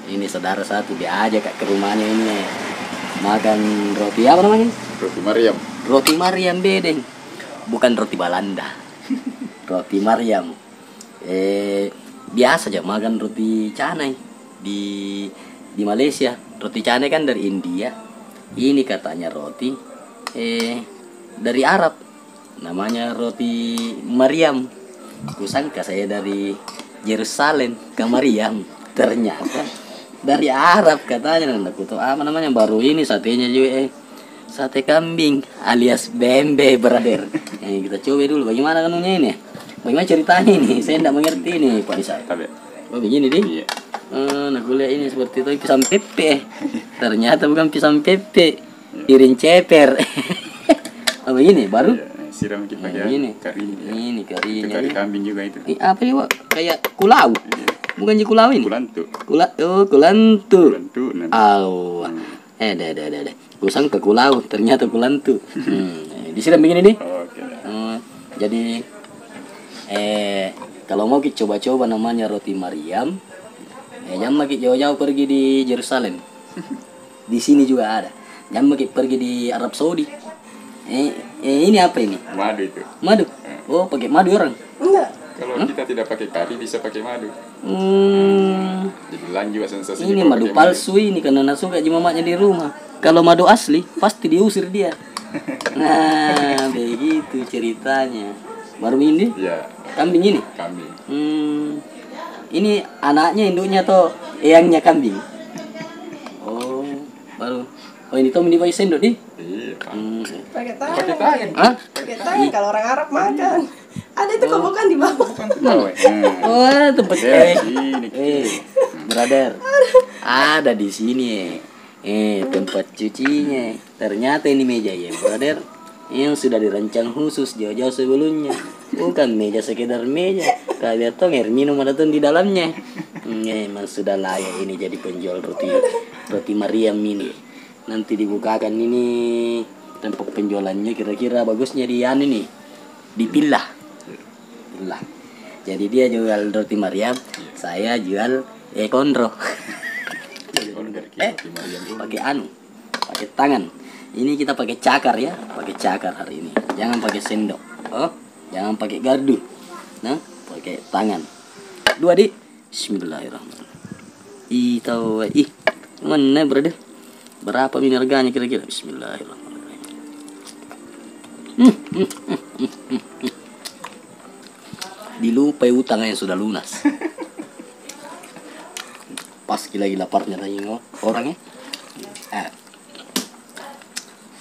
Ini saudara satu dia aja kak ke rumahnya ini makan roti apa namanya? Roti Mariam. Roti Mariam bedeng, bukan roti Belanda. Roti Mariam. Biasa aja makan roti canai di Malaysia. Roti canai kan dari India. Ini katanya roti dari Arab. Namanya roti Mariam. Kusangka saya dari Yerusalem ke Mariam. Ternyata dari Arab katanya. Aku tahu apa namanya baru ini satenya juga sate kambing alias bembe brother. Kita coba dulu bagaimana kanunya ini. Bagaimana ceritanya ini? Saya tidak mengerti ini Pak Isa. Oh begini deh. Iya. Nah kuliah ini seperti itu pisang pepe. Ternyata bukan pisang pepe, piring ceper. Oh begini baru. Iya. Siram kita pakai ini karinya. Ini Itu karinya. kari kambing juga itu. Apa ini Pak? Kayak kulau. Iya. Bukan kulau ini. Kulantu. Kulantu. Kulantu. Aw. Dah. Kusang ke kulau, ternyata kulantu. Disiram begini nih. Oke. Jadi kalau mau kita coba-coba namanya roti Mariam, jangan lagi jauh-jauh pergi di Yerusalem. Di sini juga ada. Jangan lagi pergi di Arab Saudi. Ini apa ini? Madu itu. Madu. Oh, pakai madu orang? Enggak. Kalau kita tidak pakai kari bisa pakai madu. Jadi lain juga sensasi. Ini madu palsu ini karena nasuka di mamanya di rumah. Kalau madu asli pasti diusir dia. Nah, begitu ceritanya. Baru ini? Ya. Kambing ini? Kambing. Ini anaknya induknya atau eyangnya kambing? Oh, baru. Oh ini Tom ini pakai sendok nih? Iya. Pakai tangan. Pakai tangan. Hah? Pakai tangan kalau orang Arab makan. Ada itu kobokan di bawah. Oh, tempat Ini. brother. Ada di sini. Tempat cucinya. Ternyata ini meja ya, brother. Yang sudah dirancang khusus jauh-jauh sebelumnya. Bukan meja sekedar meja. Kalian tong air minum ada tuh di dalamnya. Emang sudah layak ini jadi penjual roti Mariam ini. Nanti dibukakan ini tempat penjualannya kira-kira bagusnya di ini dipilah. Jadi dia jual roti Mariam, saya jual kondro. Pakai pakai tangan. Ini kita pakai cakar ya, pakai cakar hari ini. Jangan pakai sendok. Oh, jangan pakai gardu. Nah, pakai tangan. Dua di. Bismillahirrahmanirrahim. Mana brother? Berapa ini harganya kira-kira? Bismillahirrahmanirrahim. Dilupai utang yang sudah lunas. Pas lagi laparnya tanya orangnya.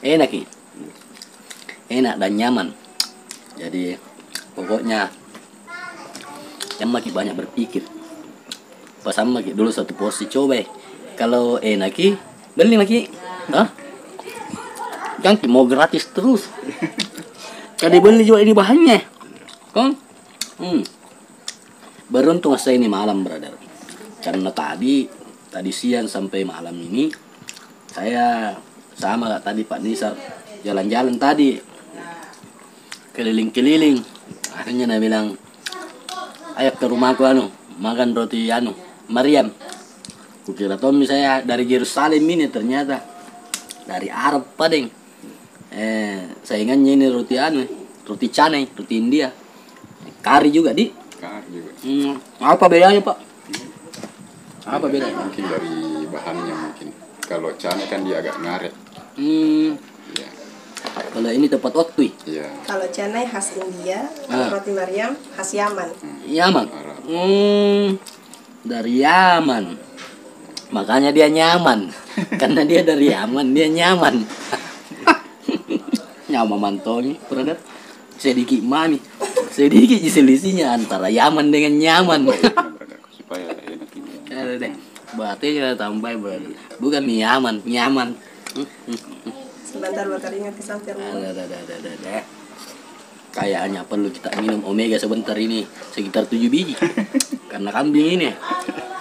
Enak ini. Enak dan nyaman. Jadi pokoknya jangan lagi banyak berpikir. Pesan lagi dulu satu porsi coba. Kalau enak beli lagi. Hah? Jangan mau gratis terus. Kalau beli juga ini bahannya. Kan? Beruntung saya ini malam brother. Karena tadi siang sampai malam ini saya sama gak tadi Pak Nisar jalan-jalan tadi keliling-keliling. Akhirnya dia bilang ayo ke rumahku makan roti Mariam. Kukira Tommy saya dari Yerusalem ini ternyata dari Arab padeng. Saingannya ini roti canai, roti India. Kari juga di. Kari juga. Apa bedanya Pak? Apa bedanya? Mungkin dari bahannya mungkin. Kalau canai kan dia agak ngaret. Ya. Kalau ini tepat waktu. Iya. Kalau canai khas India, kalau roti Mariam khas Yaman. Yaman. Dari Yaman. Makanya dia nyaman. Karena dia dari Yaman, dia nyaman. Nyaman mantongi, brother. Sedikit mami. Sedikit selisihnya antara Yaman dengan nyaman. Supaya enak ini. Berarti kita tambah brother. Bukan nyaman. Sebentar ingat sampai rumah. Kayaknya perlu kita minum omega sebentar ini sekitar 7 biji. Karena kambing ini.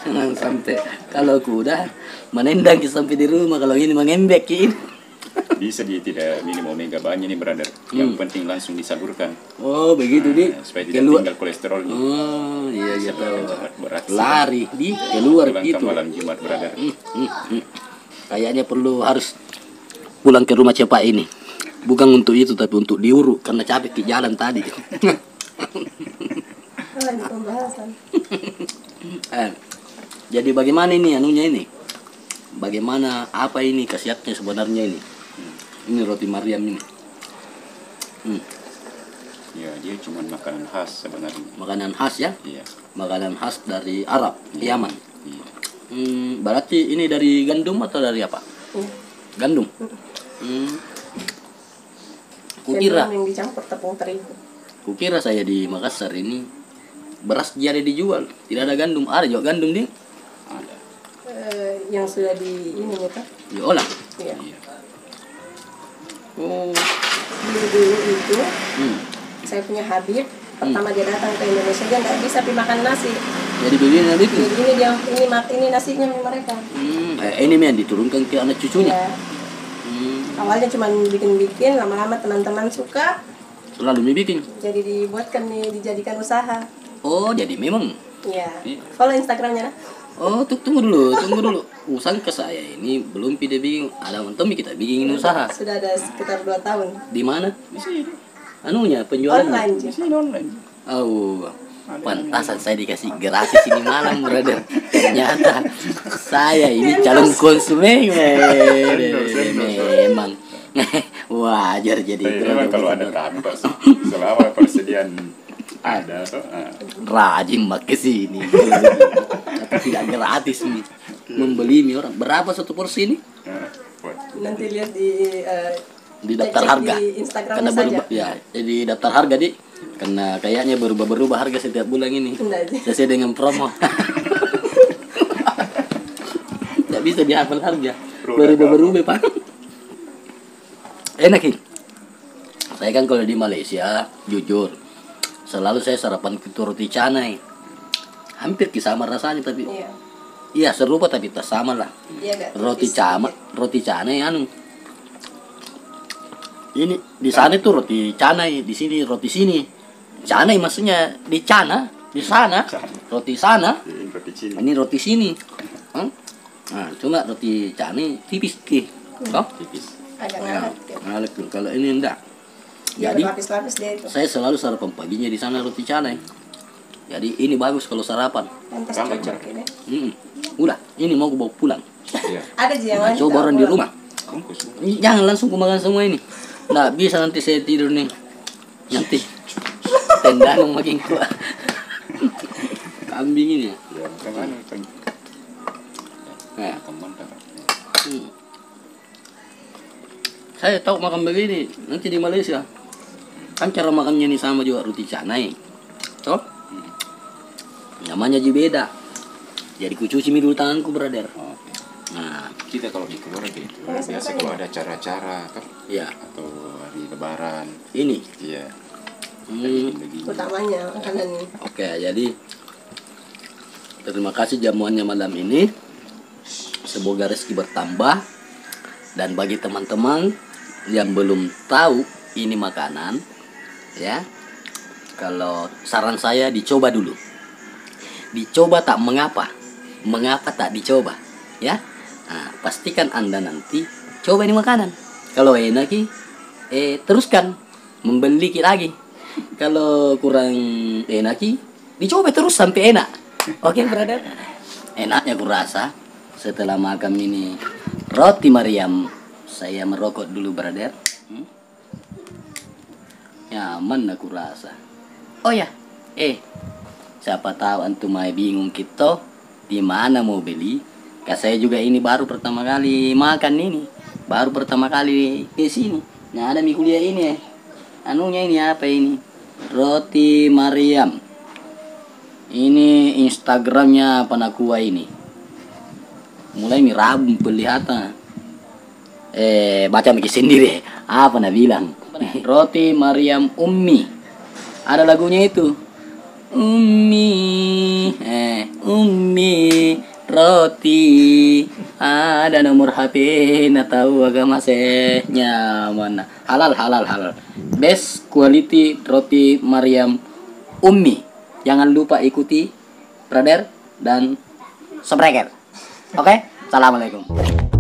Jangan sampai kalau kuda menendang sampai di rumah, kalau ini mengembek ini. bisa dia tidak minum omega banyak nih brother. Yang penting langsung disalurkan. Oh begitu di Supaya tidak tinggal kolesterolnya. Oh iya iya tahu. Berat. Lari di keluar Pulang ke gitu. malam Jumat brother. Kayaknya perlu harus pulang ke rumah cepat ini. Bukan untuk itu tapi untuk diurut karena capek di jalan tadi. Lanjut pembahasan. Jadi bagaimana ini anunya ini? Bagaimana apa ini khasiatnya sebenarnya ini? Ini roti Mariam ini. Ya dia cuma makanan khas sebenarnya. Makanan khas ya? Iya. Makanan khas dari Arab, Yaman. Iya. Berarti ini dari gandum atau dari apa? Gandum. Kukira, Gandum yang dicampur tepung terigu. kukira saya di Makassar ini beras jadi dijual, tidak ada gandum. Ada juga gandum nih. Ada. Yang sudah di ini gitu. Diolah. Iya. Iya. Oh. Dulu itu saya punya Habib. Pertama dia datang ke Indonesia dia nggak bisa makan nasi. Jadi begini nanti. Jadi ini nasinya mereka. Ini yang diturunkan ke anak cucunya. Ya. Awalnya cuma bikin-bikin, lama-lama teman-teman suka, Selalu bikin. jadi dibuatkan nih, dijadikan usaha. Oh, jadi memang. Iya. Follow Instagramnya nah. Oh, tunggu dulu. Sangka saya ini belum pide bikin. Ada mantomi kita bikin usaha. Sudah ada sekitar 2 tahun. Di mana? Di sini. Anunya penjualannya. Online. Di sini online. Oh, pantasan saya dikasih gratis ini malam, brother. Ternyata saya ini calon konsumen. Memang wajar jadi. Memang kalau ada tambah selama persediaan ada rajin mak ke sini. Tapi tidak gratis nih. Membeli mie orang. Berapa satu porsi ini? Nanti lihat di Daftar cek harga. di Instagramnya Karena saja. berubah ya. Jadi daftar harga di karena kayaknya berubah harga setiap bulan ini. Enggak aja. Sesuai dengan promo. Tidak bisa dihafal harga. Berubah Pak. Enak ini. Saya kan kalau di Malaysia, jujur, selalu saya sarapan itu roti canai. Hampir sama rasanya tapi Iya. iya serupa tapi tak sama lah. Iya enggak. Roti canai anu. Ini di sana itu roti canai, di sini roti sini. Canai maksudnya di cana, di sana. Roti sana. Ini roti sini. Nah, cuma roti canai tipis ki. Oh, tipis. Agak ya. ngalet. Ngalet. Kalau ini enggak. Dia Jadi berlapis-lapis dia itu. saya selalu sarapan paginya di sana roti canai. Jadi ini bagus kalau sarapan. Pantas Sama, cocok Bang. ini. Udah, ini mau bawa pulang. Iya. Ada aja yang lain. Coba orang di rumah. Bungkus. Jangan langsung kumakan semua ini. Nggak bisa nanti saya tidur nih. Nanti tendang makin kuat. Kambing ini ya. Ya, kan Nah, teman kan. saya tahu makan begini. Nanti di Malaysia kan cara makannya ini sama juga roti canai. Toh? Namanya juga beda. Jadi kucuci dulu tanganku, brother. Oke. Nah, Kita kalau di keluarga itu biasa kalau ada acara-acara kan ya atau hari lebaran. ini. Iya. Hmm. Utamanya makanan ini. Oke, jadi terima kasih jamuannya malam ini. Semoga rezeki bertambah. Dan bagi teman-teman yang belum tahu ini makanan, ya, kalau saran saya dicoba dulu. Dicoba tak mengapa, mengapa tak dicoba, ya. Nah, pastikan Anda nanti coba ini makanan. Kalau enak teruskan membeli lagi. Kalau kurang enak dicoba terus sampai enak. Oke, brother. Enaknya kurasa setelah makan ini roti Mariam, saya merokok dulu, brother. Nyaman aku rasa. Oh ya, siapa tahu antum mai bingung kita di mana mau beli. Saya juga ini baru pertama kali makan ini, baru pertama kali ke sini. Nah, ada mie kuliah ini anunya ini apa ini? Roti Mariam. Ini Instagramnya Panakua ini. Mulai Rabu pelihatan. Baca mikir sendiri. Apa nak bilang? Roti Mariam Ummi. Ada lagunya itu. Ummi, Ummi, roti, ada nomor HP, nah tahu agama saya nyaman. Halal, halal, halal. Best quality roti Maryam Ummi. Jangan lupa ikuti brother dan subscriber. Oke, assalamualaikum.